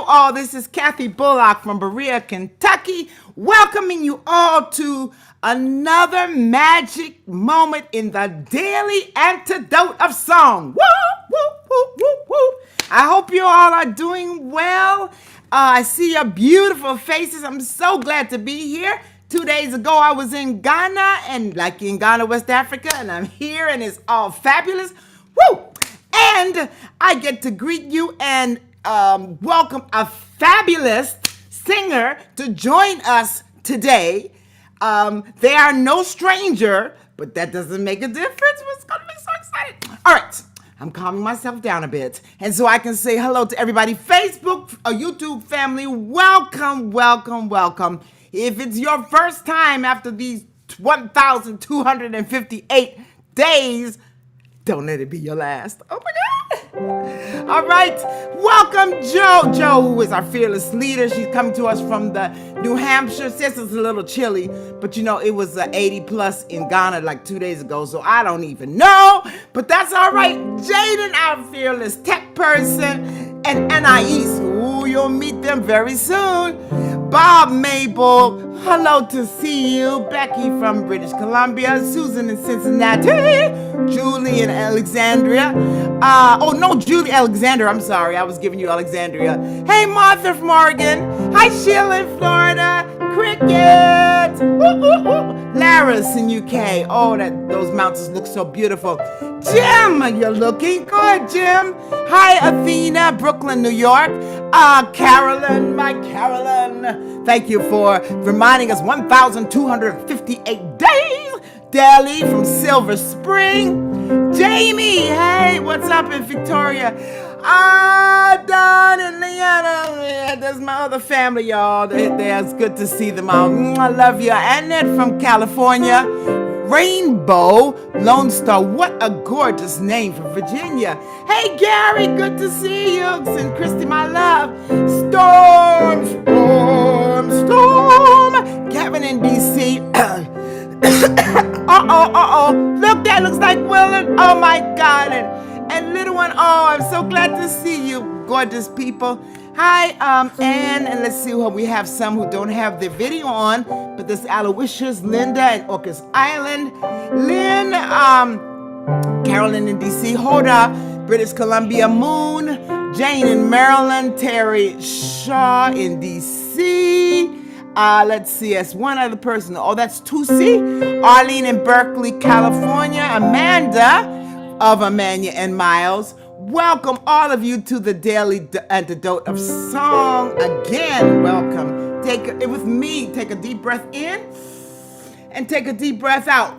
all. This is Kathy Bullock from Berea, Kentucky, welcoming you all to another magic moment in the daily antidote of song. Woo, woo, woo, woo, woo. I hope you all are doing well. I see your beautiful faces. I'm so glad to be here. 2 days ago, I was in Ghana, and like in Ghana, West Africa, and I'm here, and it's all fabulous. Woo! And I get to greet you and welcome a fabulous singer to join us today. They are no stranger, but that doesn't make a difference. We're going to be so excited. All right. I'm calming myself down a bit, and so I can say hello to everybody. Facebook, YouTube family, welcome, welcome, welcome. If it's your first time after these 1,258 days, don't let it be your last. Oh my God. All right. Welcome, Joe. Joe, who is our fearless leader. She's coming to us from the New Hampshire. Says it's a little chilly, but you know, it was 80 plus in Ghana like 2 days ago, so I don't even know. But that's all right. Jaden, our fearless tech person, and Anaís. Ooh, you'll meet them very soon. Bob, Mabel, hello to see you. Becky from British Columbia. Susan in Cincinnati. Julie in Alexandria. Julie Alexander. I'm sorry. I was giving you Alexandria. Hey, Martha from Oregon. Hi, Sheila in Florida. Cricket. Laris in UK. Oh, those mountains look so beautiful. Jim, you're looking good, Jim. Hi, Athena, Brooklyn, New York. Carolyn, my Carolyn. Thank you for reminding us 1,258 days. Delhi from Silver Spring. Jamie, hey, what's up in Victoria? Don and Leanna, that's my other family, y'all. It's good to see them all. I love you. Annette from California. Rainbow Lone Star, what a gorgeous name for Virginia. Hey, Gary, good to see you. And Christy, my love. Storm, storm, storm. Kevin in D.C. Look, that looks like Willard. Oh my God. And little one, I'm so glad to see you, gorgeous people. Hi, Anne, and let's see who we have. Some who don't have the video on, but this Aloysius, Linda in Orcas Island, Lynn, Carolyn in D.C., Hoda, British Columbia, Moon, Jane in Maryland, Terry Shaw in D.C., let's see, that's one other person. Oh, that's 2C. Arlene in Berkeley, California. Amanda of Amania and Miles. Welcome all of you to the Daily Antidote of Song. Again, welcome. Take it with me. Take a deep breath in and take a deep breath out.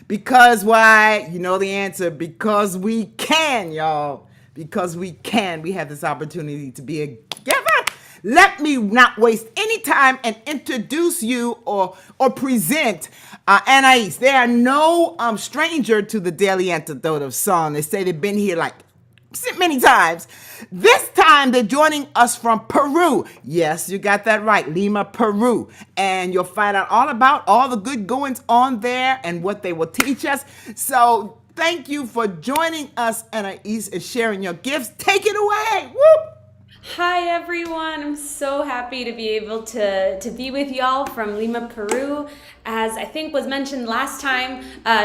Because why? You know the answer. Because we can, y'all. Because we can. We have this opportunity to be together. Let me not waste any time and introduce you or present Anaís. They are no stranger to the Daily Antidote of Song. They say they've been here like many times. This time they're joining us from Peru. Yes, you got that right, Lima, Peru. And you'll find out all about all the good goings on there and what they will teach us. So thank you for joining us, Anaís, and sharing your gifts. Take it away. Woo! Hi everyone, I'm so happy to be able to be with y'all from Lima, Peru. As I think was mentioned last time,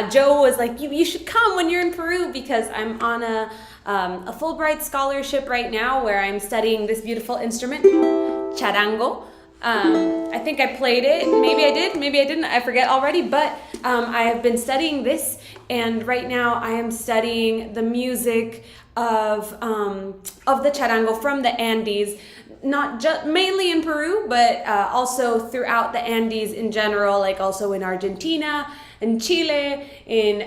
Joe was like, you should come when you're in Peru because I'm on a Fulbright scholarship right now where I'm studying this beautiful instrument, charango. I think I played it, maybe I did, maybe I didn't, I forget already, but I have been studying this, and right now I am studying the music of the charango from the Andes, not just mainly in Peru, but also throughout the Andes in general, like also in Argentina, in Chile, in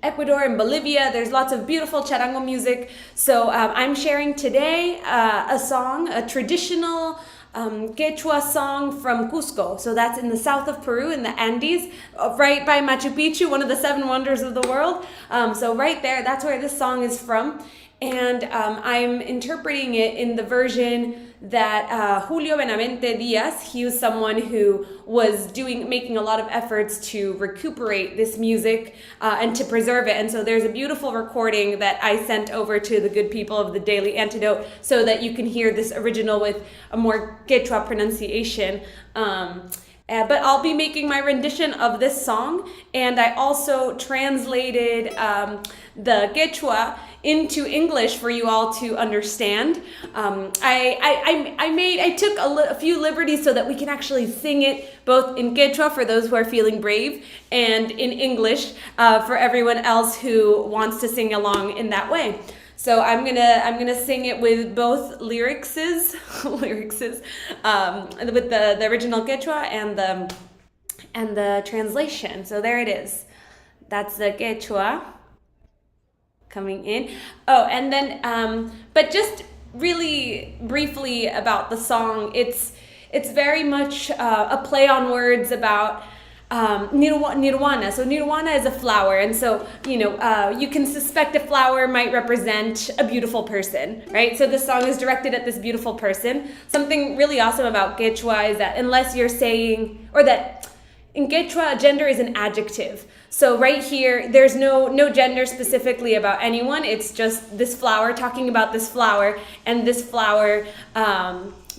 Ecuador and Bolivia. There's lots of beautiful charango music. So I'm sharing today a song, a traditional Quechua song from Cusco. So that's in the south of Peru, in the Andes, right by Machu Picchu, one of the 7 wonders of the world. So right there, that's where this song is from. and I'm interpreting it in the version that Julio Benavente Diaz, he was someone who was making a lot of efforts to recuperate this music and to preserve it. And so there's a beautiful recording that I sent over to the good people of the Daily Antidote so that you can hear this original with a more Quechua pronunciation. But I'll be making my rendition of this song, and I also translated the Quechua into English for you all to understand. I took a few liberties so that we can actually sing it both in Quechua for those who are feeling brave and in English for everyone else who wants to sing along in that way. So I'm gonna sing it with both lyrics, with the original Quechua and the translation. So there it is. That's the Quechua coming in. Oh, and then but just really briefly about the song, it's very much a play on words about Nirwana. So Nirwana is a flower, and so you can suspect a flower might represent a beautiful person, right? So this song is directed at this beautiful person. Something really awesome about Quechua is that unless you're saying, or that in Quechua, gender is an adjective. So right here, there's no gender specifically about anyone. It's just this flower, talking about this flower, and this flower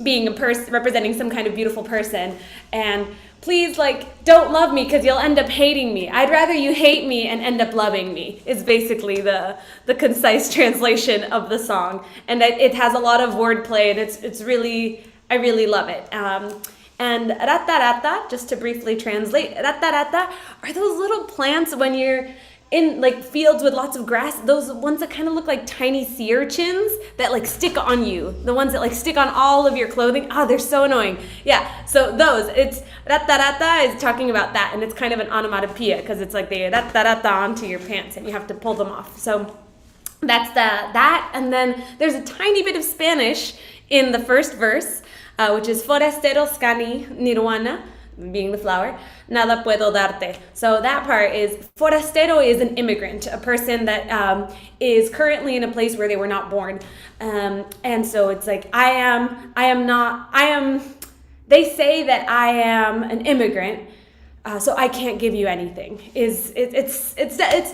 being a person, representing some kind of beautiful person. And please, don't love me because you'll end up hating me. I'd rather you hate me and end up loving me, is basically the concise translation of the song. And it has a lot of wordplay, and it's really, I really love it. And rata rata, just to briefly translate, rata rata are those little plants when you're in fields with lots of grass, those ones that kind of look like tiny sea urchins that stick on you, the ones that stick on all of your clothing. Oh, they're so annoying. Yeah, so those, it's rata rata is talking about that, and it's kind of an onomatopoeia because it's they rata rata onto your pants and you have to pull them off. So that's that, and then there's a tiny bit of Spanish in the first verse, which is forasteros cani Nirwana, being the flower, nada puedo darte. So that part is, forastero is an immigrant, a person that is currently in a place where they were not born. And so it's they say that I am an immigrant, so I can't give you anything. It's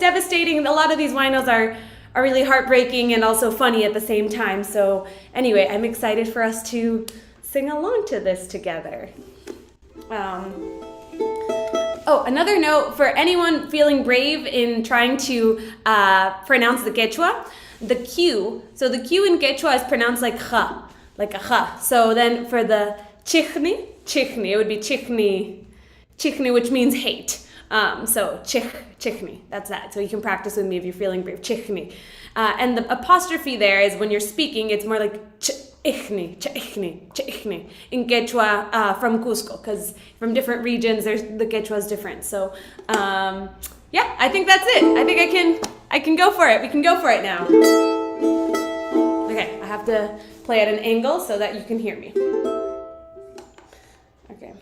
devastating. A lot of these winos are really heartbreaking and also funny at the same time. So anyway, I'm excited for us to sing along to this together. Another note for anyone feeling brave in trying to pronounce the Quechua, the Q. So the Q in Quechua is pronounced like ha, like a ha. So then for the chichni, it would be chichni, which means hate. So chichni, that's that. So you can practice with me if you're feeling brave, chichni. And the apostrophe there is when you're speaking, it's more like Ichni, Ichni, in Quechua from Cusco, because from different regions, the Quechua is different. So, yeah, I think that's it. I think I can go for it. We can go for it now. Okay, I have to play at an angle so that you can hear me. Okay.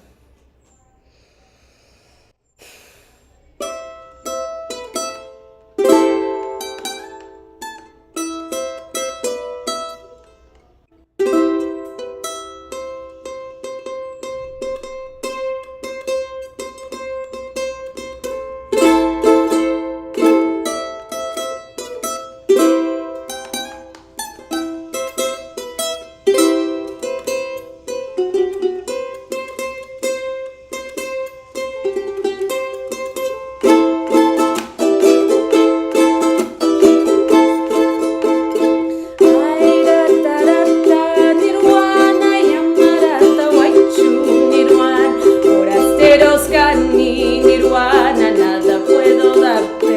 Nirwana, nada puedo darte.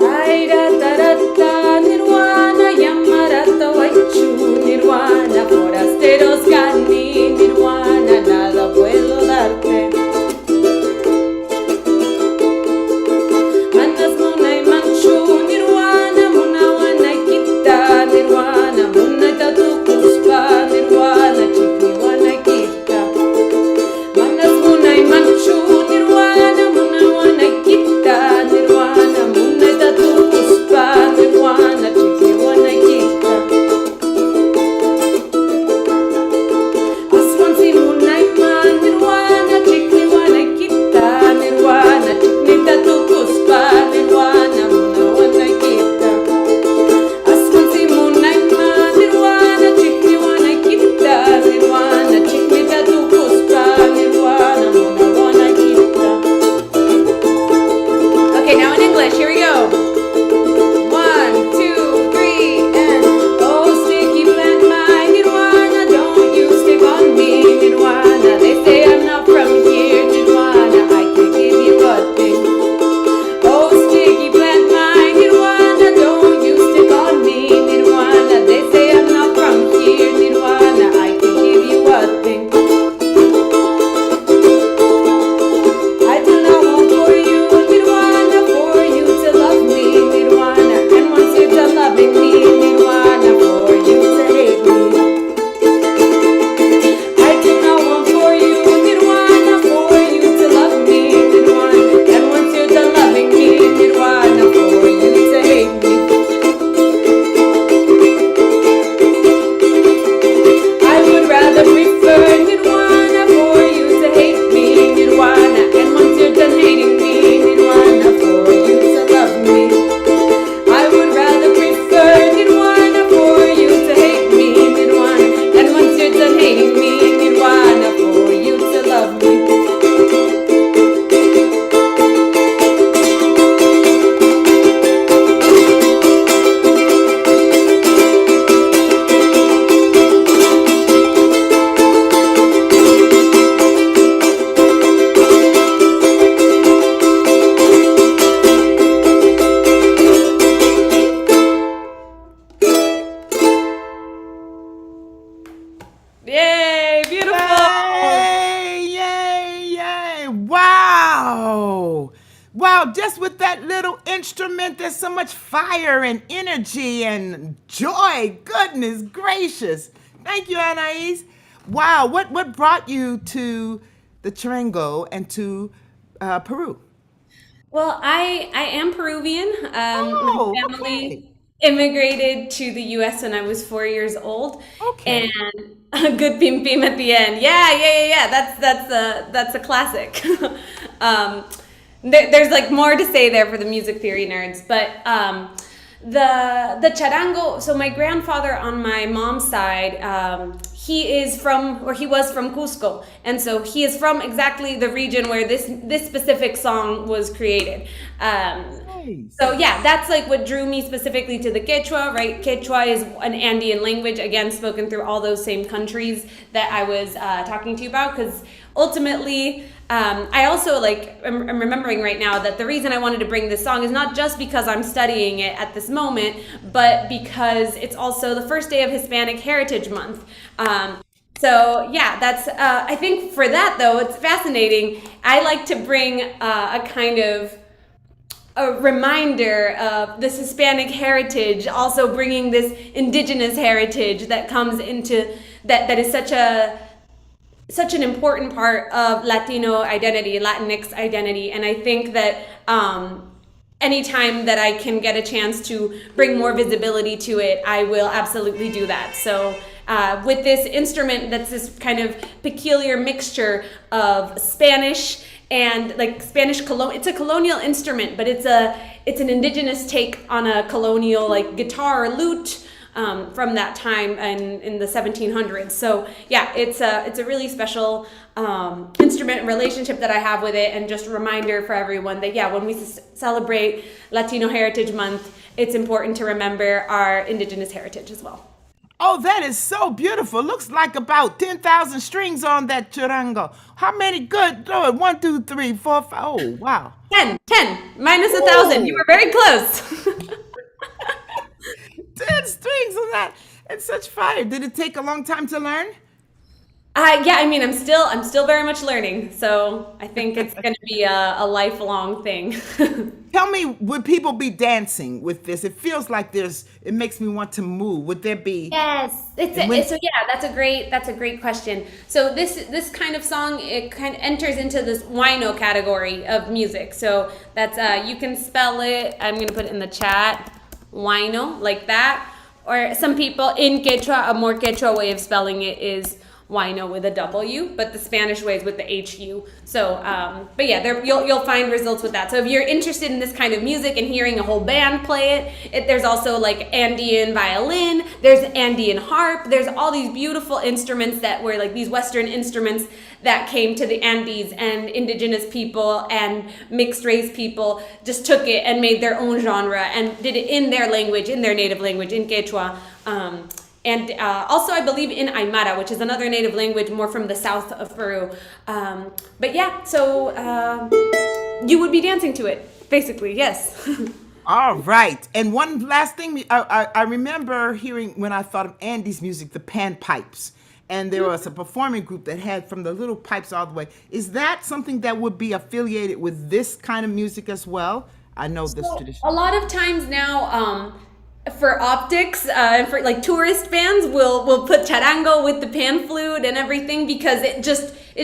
Ay, rata, rata, Nirwana, yamarata, waichu, Nirwana, forasteros gani, Nirwana, nada puedo darte. Manas muna y manchu, Nirwana, muna wana y kita, Nirwana, muna y tatu kuspa, Nirwana, chikni wana y kita. Manas muna y manchu, Nirwana, muna wana y kita, Nirwana, muna y tatu kuspa, Nirwana. English. Here we go. One, two, three, and oh, sticky plant my Nirwana, don't you stick on me, Nirwana. They say I'm not from here, Nirwana. I can't give you a thing. Oh, sticky plant my Nirwana, don't you stick on me, Nirwana. They say I'm not from here, Nirwana. I can't give you a thing. I do not want for you, Nirwana, for you to love me, Nirwana. And once you're done loving me, Nirwana, for you to hate me. I do not want for you, Nirwana, for you to love me, Nirwana. And once you're done loving me, Nirwana, for you to hate me. I would rather prefer Nirwana for you to hate me, Nirwana. And once you're done hating me, Nirwana, for you to love me. I would rather prefer Nirwana for you to hate me, Nirwana. And once you're done hating me, Nirwana, for you to love me. Yay, beautiful. Yay, yay, yay. Wow. Wow, just with that little instrument, there's so much fire and energy and joy. Goodness gracious. Thank you, Anaís. Wow, what brought you to the Chirango and to Peru? Well, I am Peruvian. Oh, My okay. family immigrated to the U.S. when I was 4 years old, and Okay. a good pim pim at the end. Yeah. That's a classic. um, there's like more to say there for the music theory nerds, but the charango. So my grandfather on my mom's side, he is from, or he was from Cusco, and so he is from exactly the region where this specific song was created. Nice. So yeah, that's like what drew me specifically to the Quechua, right? Quechua is an Andean language, again, spoken through all those same countries that I was talking to you about, because ultimately, I also I'm remembering right now that the reason I wanted to bring this song is not just because I'm studying it at this moment, but because it's also the first day of Hispanic Heritage Month. So yeah, that's, I think for that though, it's fascinating. I like to bring a kind of a reminder of this Hispanic heritage, also bringing this indigenous heritage that comes into that is such an important part of Latino identity, Latinx identity. And I think that anytime that I can get a chance to bring more visibility to it, I will absolutely do that. So with this instrument that's this kind of peculiar mixture of Spanish and like Spanish it's a colonial instrument, but it's an indigenous take on a colonial like guitar or lute from that time in the 1700s. So yeah, it's a really special instrument and relationship that I have with it, and just a reminder for everyone that yeah, when we celebrate Latino Heritage Month, it's important to remember our indigenous heritage as well. Oh, that is so beautiful. Looks like about 10,000 strings on that charango. How many? Good Lord. 1, 2, 3, 4, 5. Oh, wow. 10 minus 1,000. You Ooh, were very close. 10 strings on that. It's such fire. Did it take a long time to learn? Yeah, I mean, I'm still very much learning, so I think it's going to be a lifelong thing. Tell me, would people be dancing with this? It feels like it makes me want to move. Would there be, Yes, and when, so yeah, that's a great question. So this kind of song, it kind of enters into this wino category of music. So that's you can spell it. I'm gonna put it in the chat. Wino, like that. Or some people in Quechua, a more Quechua way of spelling it is wino with a W, but the Spanish way is with the HU. So, but yeah, you'll find results with that. So if you're interested in this kind of music and hearing a whole band play there's also like Andean violin, there's Andean harp, there's all these beautiful instruments that were like these Western instruments that came to the Andes, and indigenous people and mixed race people just took it and made their own genre and did it in their language, in their native language, in Quechua. And also, I believe in Aymara, which is another native language more from the south of Peru. But yeah, so you would be dancing to it, basically, yes. All right. And one last thing, I remember hearing when I thought of Andes music, the panpipes. And there was a performing group that had from the little pipes all the way. Is that something that would be affiliated with this kind of music as well? I know this tradition. A lot of times now, for optics and for like tourist bands, we'll put charango with the pan flute and everything, because it's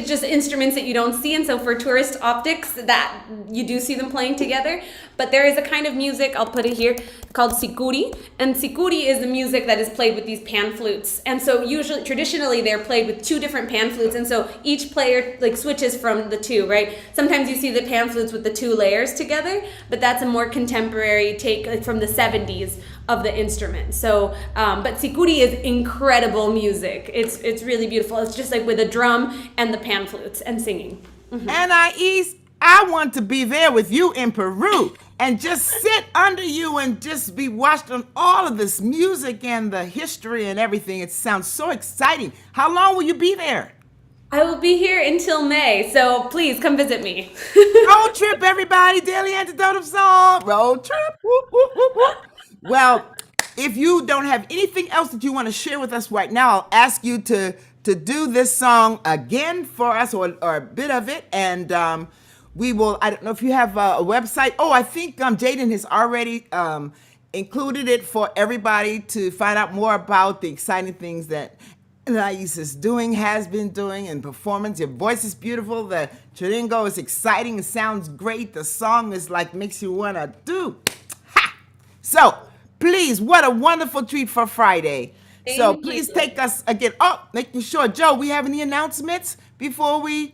just instruments that you don't see, and so for tourist optics that you do see them playing together. But there is a kind of music, I'll put it here, called sikuri, and sikuri is the music that is played with these pan flutes. And so traditionally they're played with two different pan flutes, and so each player like switches from the two, right? Sometimes you see the pan flutes with the two layers together, but that's a more contemporary take, like from the 70s of the instrument. So, but sikuri is incredible music. It's really beautiful. It's just like with a drum and the pan flutes and singing. Mm-hmm. Anaís, I want to be there with you in Peru and just sit under you and just be watched on all of this music and the history and everything. It sounds so exciting. How long will you be there? I will be here until May, so please come visit me. Road trip, everybody. Daily Antidote of Song. Road trip. Whoop, whoop, whoop, whoop. Well, if you don't have anything else that you want to share with us right now, I'll ask you to do this song again for us, or a bit of it, and we will. I don't know if you have a website. Oh, I think Jaden has already included it for everybody to find out more about the exciting things that Anaís is doing, has been doing, and performance. Your voice is beautiful. The charango is exciting. It sounds great. The song is like makes you want to do. Ha! So, please, what a wonderful treat for Friday. So please take us again. Oh, making sure, Joe, we have any announcements before we?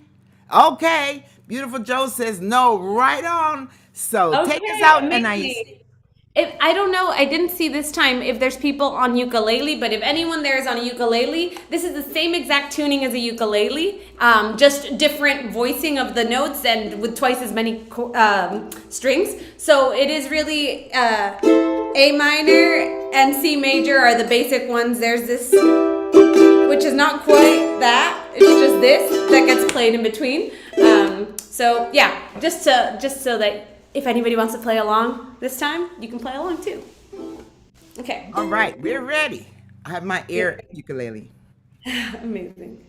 Okay. Beautiful Joe says no, right on. So take us out, Anaís. If I don't know, I didn't see this time if there's people on ukulele, but if anyone there is on a ukulele, this is the same exact tuning as a ukulele, just different voicing of the notes and with twice as many strings. So it is really A minor and C major are the basic ones. There's this, which is not quite that. It's just this that gets played in between. So yeah, just so that if anybody wants to play along this time, you can play along too. Okay. All right, we're ready. I have my air ukulele. Amazing.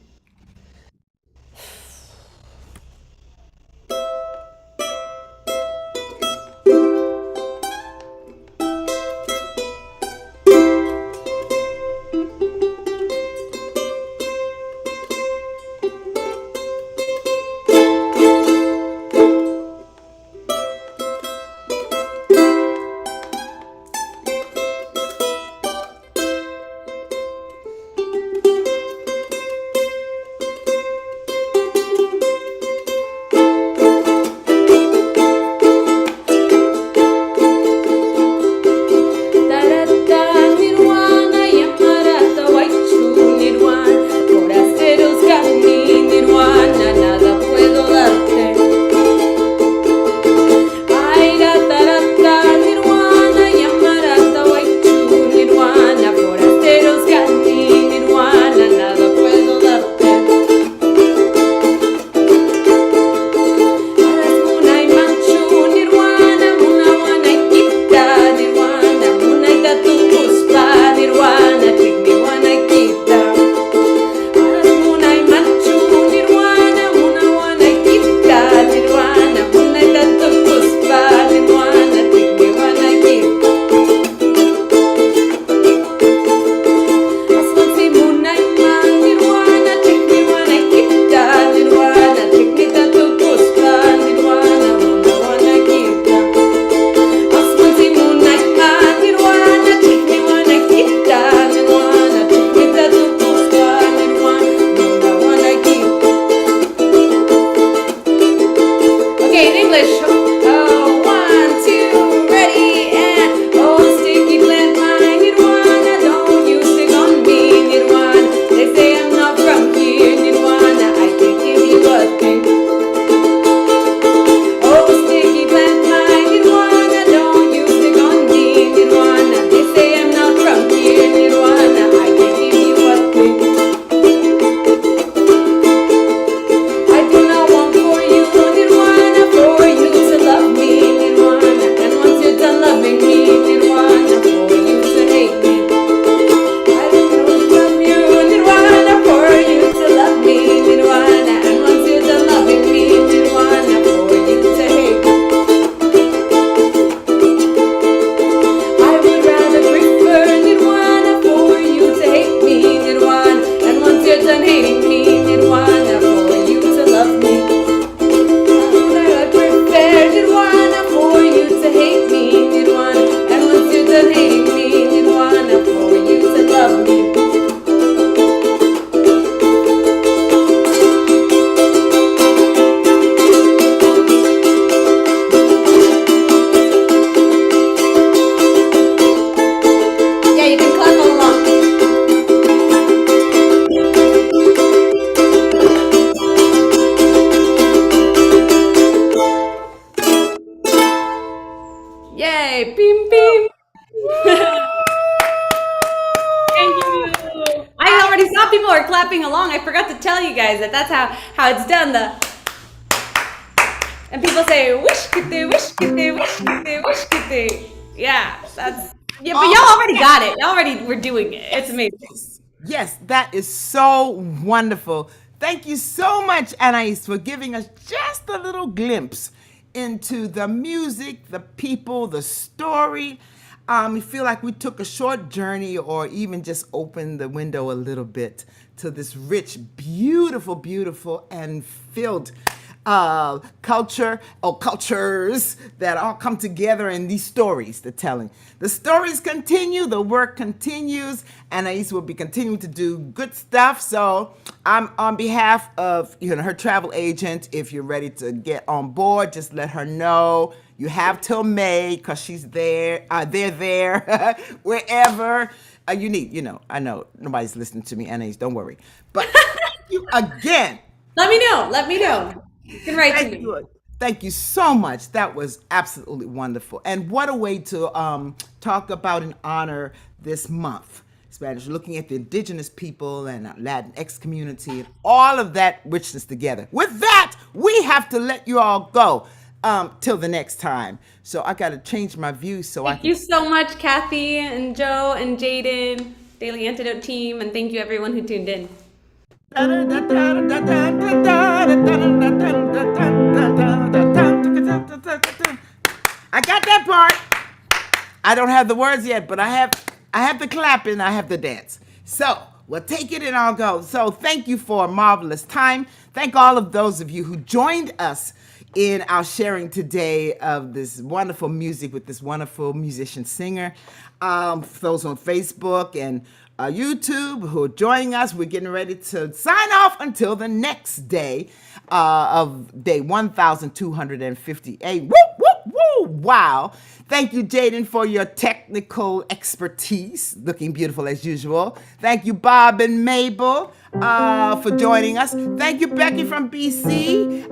say, "Pim pim." Thank you. I already saw people are clapping along. I forgot to tell you guys that that's how it's done. And people say, "Wish kitty, wish kitty, wish kitty, wish kitty." Yeah, that's yeah. But y'all already got it. Y'all already were doing it. It's amazing. Yes, that is so wonderful. Thank you so much, Anaís, for giving us just a little glimpse into the music, the people, the story. We feel like we took a short journey or even just opened the window a little bit to this rich, beautiful, beautiful, and filled culture or cultures that all come together in these stories they're telling. The stories continue, the work continues, and Anaís will be continuing to do good stuff. So I'm on behalf of her travel agent. If you're ready to get on board, just let her know. You have till May because she's there. They're there wherever you need. I know nobody's listening to me, Anaís. Don't worry. But thank you again. Let me know. Let me know. You can write to me. Thank you so much. That was absolutely wonderful. And what a way to talk about and honor this month. Spanish, looking at the indigenous people and Latinx community and all of that richness together. With that, we have to let you all go till the next time. So I got to change my view so Thank you so much, Kathy and Joe and Jaden, Daily Antidote team, and thank you everyone who tuned in. I got that part. I don't have the words yet, but I have the clapping, I have the dance. So we'll take it and I'll go. So thank you for a marvelous time. Thank all of those of you who joined us in our sharing today of this wonderful music with this wonderful musician singer. For those on Facebook and YouTube who are joining us, we're getting ready to sign off until the next day of day 1258. Woo, woo, woo, wow. Thank you, Jaden, for your technical expertise. Looking beautiful as usual. Thank you, Bob and Mabel, for joining us. Thank you, Becky from BC,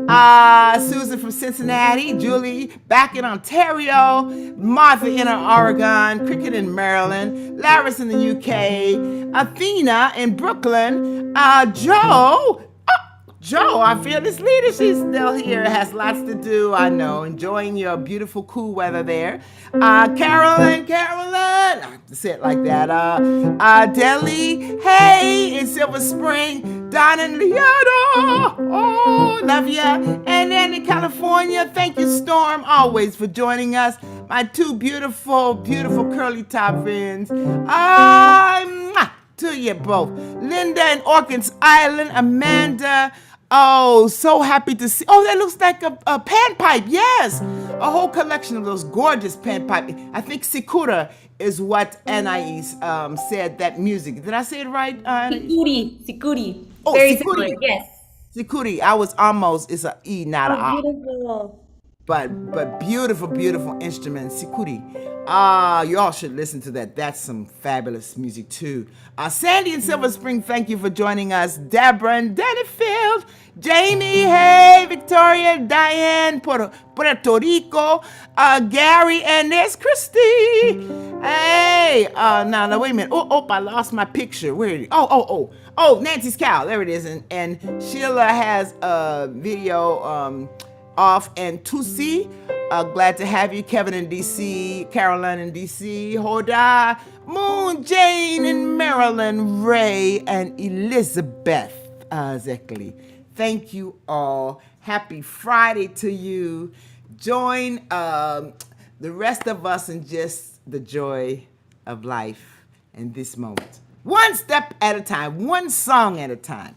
Susan from Cincinnati, Julie back in Ontario, Martha in Oregon, Cricket in Maryland, Laris in the UK, Athena in Brooklyn, Joe, our fearless leader, she's still here, has lots to do, I know, enjoying your beautiful, cool weather there. Carolyn, I have to say it like that. Deli, hey, in Silver Spring, Don and Leona, oh, love ya. And then in California, thank you, Storm, always for joining us. My two beautiful, beautiful curly top friends. To you both. Linda in Orkins Island, Amanda. Oh, so happy to see. Oh, that looks like a panpipe. Yes. A whole collection of those gorgeous panpipe. I think Sikura is what Anaís said, that music. Did I say it right? Sikuri. Oh, Very Sikuri. similar, yes. Sikuri. I was almost, it's an E, not an A. Beautiful. But beautiful, beautiful instrument, Sikuri. You all should listen to that. That's some fabulous music too. Sandy in Silver Spring, thank you for joining us. Deborah and Dennifield, Jamie, hey, Victoria, Diane, Puerto Rico, Gary, and there's Christy. Hey, now wait a minute. Oh, I lost my picture. Where is it? Oh, Nancy's cow. There it is. And Sheila has a video off, and Tusi, glad to have you. Kevin in DC, Caroline in DC, Hoda, Moon, Jane in Maryland, Ray, and Elizabeth Zeckley. Thank you all. Happy Friday to you. Join the rest of us in just the joy of life in this moment. One step at a time, one song at a time.